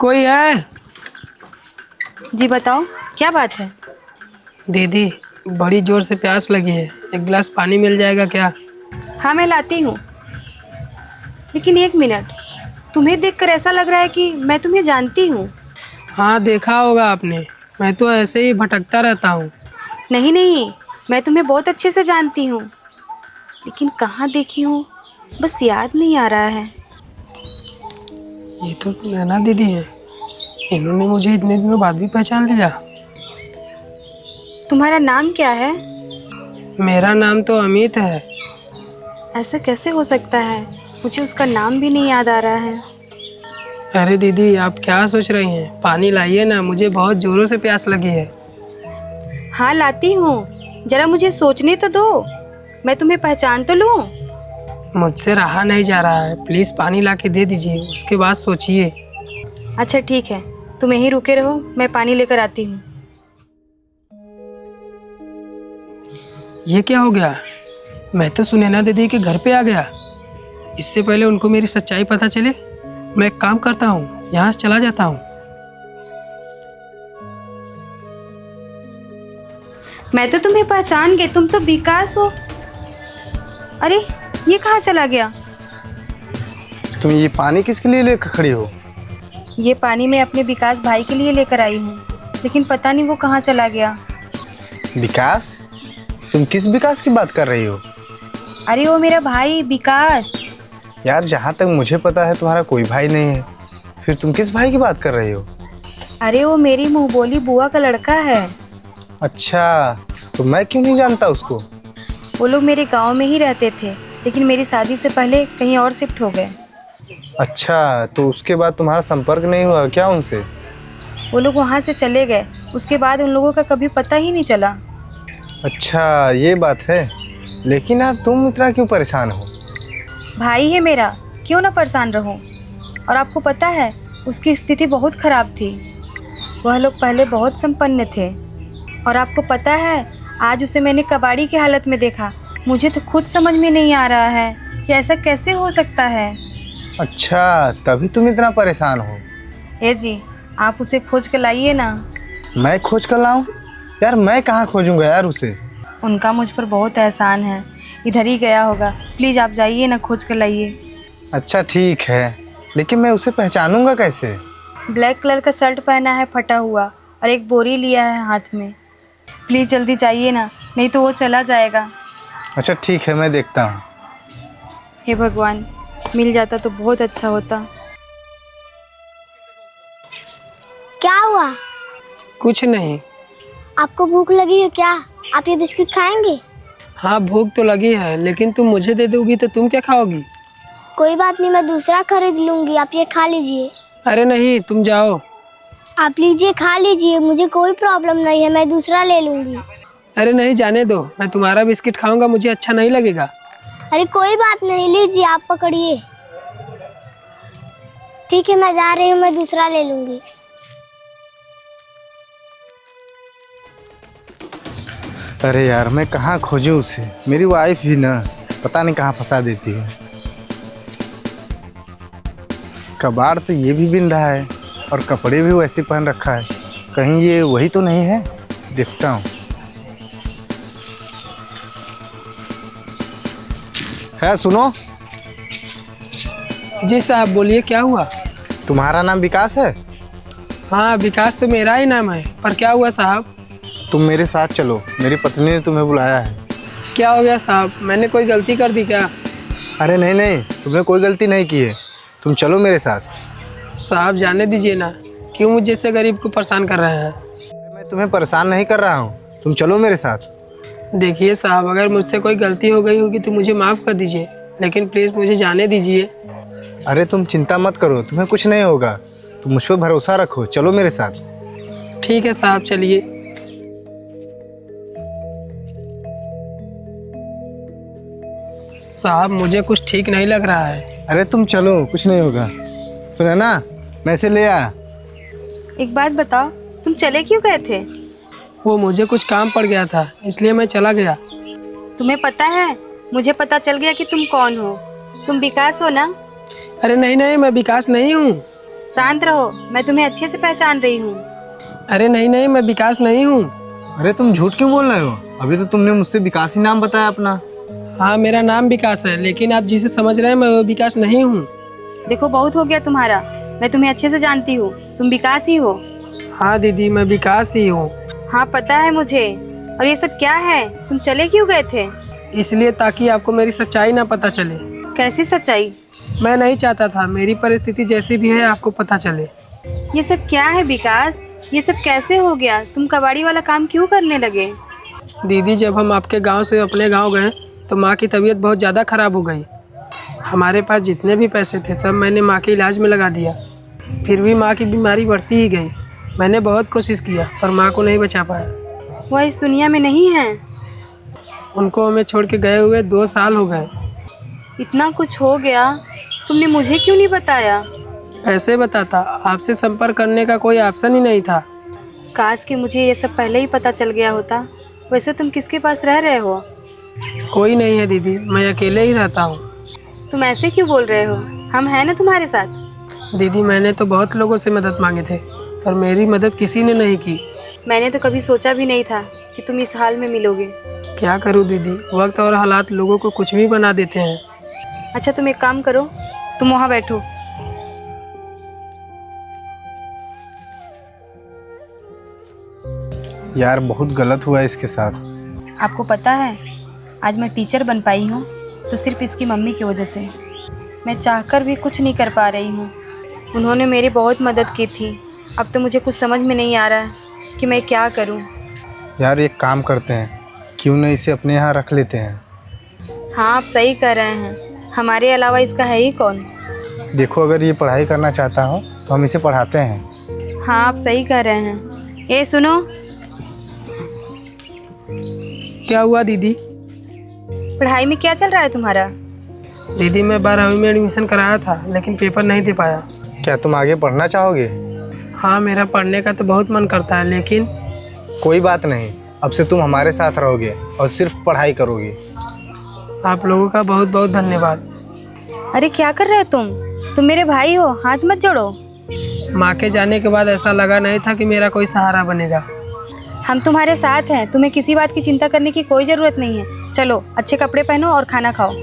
कोई है? जी बताओ, क्या बात है? दीदी, बड़ी जोर से प्यास लगी है, एक गिलास पानी मिल जाएगा क्या? हाँ मैं लाती हूँ, लेकिन एक मिनट, तुम्हें देखकर ऐसा लग रहा है कि मैं तुम्हें जानती हूँ। हाँ, देखा होगा आपने, मैं तो ऐसे ही भटकता रहता हूँ। नहीं नहीं, मैं तुम्हें बहुत अच्छे से जानती हूँ, लेकिन कहाँ देखी हूँ बस याद नहीं आ रहा है। ये तो नैना दीदी है, इन्होंने मुझे इतने दिनों बाद भी पहचान लिया। तुम्हारा नाम क्या है? मेरा नाम तो अमित है। ऐसा कैसे हो सकता है, मुझे उसका नाम भी नहीं याद आ रहा है। अरे दीदी, आप क्या सोच रही हैं? पानी लाइए ना, मुझे बहुत जोरों से प्यास लगी है। हाँ लाती हूँ, जरा मुझे सोचने तो दो, मैं तुम्हें पहचान तो लूँ। मुझसे रहा नहीं जा रहा है, प्लीज़ पानी ला के दे दीजिए, उसके बाद सोचिए। अच्छा ठीक है, तुम यहीं रुके रहो, मैं पानी लेकर आती हूँ। ये क्या हो गया? मैं तो सुनैना दीदी के घर पे आ गया। इससे पहले उनको मेरी सच्चाई पता चले, मैं एक काम करता हूँ, यहाँ से चला जाता हूँ। मैं तो तुम्हें पहचान गई, तुम तो विकास हो। अरे ये कहाँ चला गया? तुम ये पानी किसके लिए लेकर खड़ी हो? ये पानी मैं अपने विकास भाई के लिए लेकर आई हूँ, लेकिन पता नहीं वो कहाँ चला गया। विकास? तुम किस विकास की बात कर रही हो? अरे वो मेरा भाई विकास। यार, जहाँ तक मुझे पता है तुम्हारा कोई भाई नहीं है, फिर तुम किस भाई की बात कर रही हो? अरे वो मेरी मुँह बोली बुआ का लड़का है। अच्छा, तो मैं क्यों नहीं जानता उसको? वो लोग मेरे गांव में ही रहते थे, लेकिन मेरी शादी से पहले कहीं और शिफ्ट हो गए। अच्छा, तो उसके बाद तुम्हारा संपर्क नहीं हुआ क्या उनसे? वो लोग वहाँ से चले गए, उसके बाद उन लोगों का कभी पता ही नहीं चला। अच्छा, ये बात है। लेकिन यार, तुम इतना क्यों परेशान हो? भाई है मेरा, क्यों ना परेशान रहूं। और आपको पता है, उसकी स्थिति बहुत ख़राब थी। वह लोग पहले बहुत संपन्न थे, और आपको पता है, आज उसे मैंने कबाड़ी की हालत में देखा। मुझे तो खुद समझ में नहीं आ रहा है कि ऐसा कैसे हो सकता है। अच्छा, तभी तुम इतना परेशान हो। ए जी, आप उसे खोज कर लाइए ना। मैं खोज कर लाऊं? यार, मैं कहाँ खोजूंगा यार उसे। उनका मुझ पर बहुत एहसान है, इधर ही गया होगा। प्लीज़ आप जाइए ना, खोज कर लाइए। अच्छा ठीक है, लेकिन मैं उसे पहचानूंगा कैसे? ब्लैक कलर का शर्ट पहना है फटा हुआ, और एक बोरी लिया है हाथ में। प्लीज़ जल्दी जाइए ना, नहीं तो वो चला जाएगा। अच्छा ठीक है, मैं देखता हूँ। हे भगवान, मिल जाता तो बहुत अच्छा होता। क्या हुआ? कुछ नहीं। आपको भूख लगी है क्या? आप ये बिस्किट खाएंगे? हाँ, भूख तो लगी है, लेकिन तुम मुझे दे दोगी तो तुम क्या खाओगी? कोई बात नहीं, मैं दूसरा खरीद लूंगी, आप ये खा लीजिए। अरे नहीं, तुम जाओ। आप लीजिए, खा लीजिए, मुझे कोई प्रॉब्लम नहीं है, मैं दूसरा ले लूंगी। अरे नहीं, जाने दो, मैं तुम्हारा बिस्किट खाऊंगा, मुझे अच्छा नहीं लगेगा। अरे कोई बात नहीं, लीजिए, आप पकड़िए। ठीक है, मैं जा रही हूँ, मैं दूसरा ले लूंगी। अरे यार, मैं कहाँ खोजूं उसे? मेरी वाइफ भी ना पता नहीं कहाँ फंसा देती है। कबाड़ तो ये भी बिन रहा है, और कपड़े भी वैसे पहन रखा है। कहीं ये वही तो नहीं है? देखता हूँ। है, सुनो। जी साहब, बोलिए, क्या हुआ? तुम्हारा नाम विकास है? हाँ, विकास तो मेरा ही नाम है, पर क्या हुआ साहब? तुम मेरे साथ चलो, मेरी पत्नी ने तुम्हें बुलाया है। क्या हो गया साहब, मैंने कोई गलती कर दी क्या? अरे नहीं नहीं, तुमने कोई गलती नहीं की है, तुम चलो मेरे साथ। साहब जाने दीजिए ना, क्यों मुझ जैसे गरीब को परेशान कर रहे हैं? मैं तुम्हें परेशान नहीं कर रहा हूँ, तुम चलो मेरे साथ। देखिए साहब, अगर मुझसे कोई गलती हो गई होगी तो मुझे माफ़ कर दीजिए, लेकिन प्लीज़ मुझे जाने दीजिए। अरे तुम चिंता मत करो, तुम्हें कुछ नहीं होगा, तुम मुझ पर भरोसा रखो, चलो मेरे साथ। ठीक है साहब, चलिए। साहब, मुझे कुछ ठीक नहीं लग रहा है। अरे तुम चलो, कुछ नहीं होगा। सुना ना, मैं इसे ले आया। एक बात बताओ, तुम चले क्यों गए थे? वो मुझे कुछ काम पड़ गया था, इसलिए मैं चला गया। तुम्हें पता है, मुझे पता चल गया कि तुम कौन हो। तुम विकास हो ना? अरे नहीं नहीं, मैं विकास नहीं हूँ। शांत रहो, मैं तुम्हें अच्छे से पहचान रही हूँ। अरे नहीं नहीं, मैं विकास नहीं हूँ। अरे तुम झूठ क्यों बोल रहे हो? अभी तो तुमने मुझसे विकास ही नाम बताया अपना। हाँ, मेरा नाम विकास है, लेकिन आप जिसे समझ रहे हैं मैं वो विकास नहीं हूँ। देखो बहुत हो गया तुम्हारा, मैं तुम्हें अच्छे से जानती हूँ, तुम विकास ही हो। हाँ दीदी, मैं विकास ही हूँ। हाँ पता है मुझे। और ये सब क्या है, तुम चले क्यों गए थे? इसलिए ताकि आपको मेरी सच्चाई ना पता चले। कैसी सच्चाई? मैं नहीं चाहता था मेरी परिस्थिति जैसी भी है आपको पता चले। ये सब क्या है विकास? ये सब कैसे हो गया? तुम कबाड़ी वाला काम क्यों करने लगे? दीदी, जब हम आपके गांव से अपने गांव गए तो माँ की तबीयत बहुत ज़्यादा ख़राब हो गई। हमारे पास जितने भी पैसे थे सब मैंने माँ के इलाज में लगा दिया। फिर भी माँ की बीमारी बढ़ती ही गई। मैंने बहुत कोशिश किया पर माँ को नहीं बचा पाया। वह इस दुनिया में नहीं है। उनको हमें छोड़ के गए हुए 2 साल हो गए। इतना कुछ हो गया, तुमने मुझे क्यों नहीं बताया? कैसे बताता, आपसे संपर्क करने का कोई ऑप्शन ही नहीं था। काश कि मुझे ये सब पहले ही पता चल गया होता। वैसे तुम किसके पास रह रहे हो? कोई नहीं है दीदी, मैं अकेले ही रहता हूँ। तुम ऐसे क्यों बोल रहे हो? हम हैं ना तुम्हारे साथ। दीदी, मैंने तो बहुत लोगों से मदद मांगे थे पर मेरी मदद किसी ने नहीं की। मैंने तो कभी सोचा भी नहीं था कि तुम इस हाल में मिलोगे। क्या करूँ दीदी, वक्त और हालात लोगों को कुछ भी बना देते हैं। अच्छा तुम एक काम करो, तुम वहाँ बैठो। यार बहुत गलत हुआ इसके साथ। आपको पता है, आज मैं टीचर बन पाई हूँ तो सिर्फ इसकी मम्मी की वजह से। मैं चाहकर भी कुछ नहीं कर पा रही हूँ। उन्होंने मेरी बहुत मदद की थी। अब तो मुझे कुछ समझ में नहीं आ रहा है कि मैं क्या करूँ। यार एक काम करते हैं, क्यों न इसे अपने यहाँ रख लेते हैं। हाँ आप सही कह रहे हैं, हमारे अलावा इसका है ही कौन। देखो अगर ये पढ़ाई करना चाहता हो तो हम इसे पढ़ाते हैं। हाँ आप सही कह रहे हैं। ये सुनो। क्या हुआ दीदी? पढ़ाई में क्या चल रहा है तुम्हारा? दीदी, मैं 12वीं में एडमिशन कराया था लेकिन पेपर नहीं दे पाया। क्या तुम आगे पढ़ना चाहोगे? हाँ, मेरा पढ़ने का तो बहुत मन करता है, लेकिन कोई बात नहीं, अब से तुम हमारे साथ रहोगे और सिर्फ पढ़ाई करोगे। आप लोगों का बहुत बहुत धन्यवाद। अरे क्या कर रहे हो तुम मेरे भाई हो, हाथ मत जोड़ो। माँ के जाने के बाद ऐसा लगा नहीं था कि मेरा कोई सहारा बनेगा। हम तुम्हारे साथ हैं, तुम्हें किसी बात की चिंता करने की कोई ज़रूरत नहीं है। चलो अच्छे कपड़े पहनो और खाना खाओ।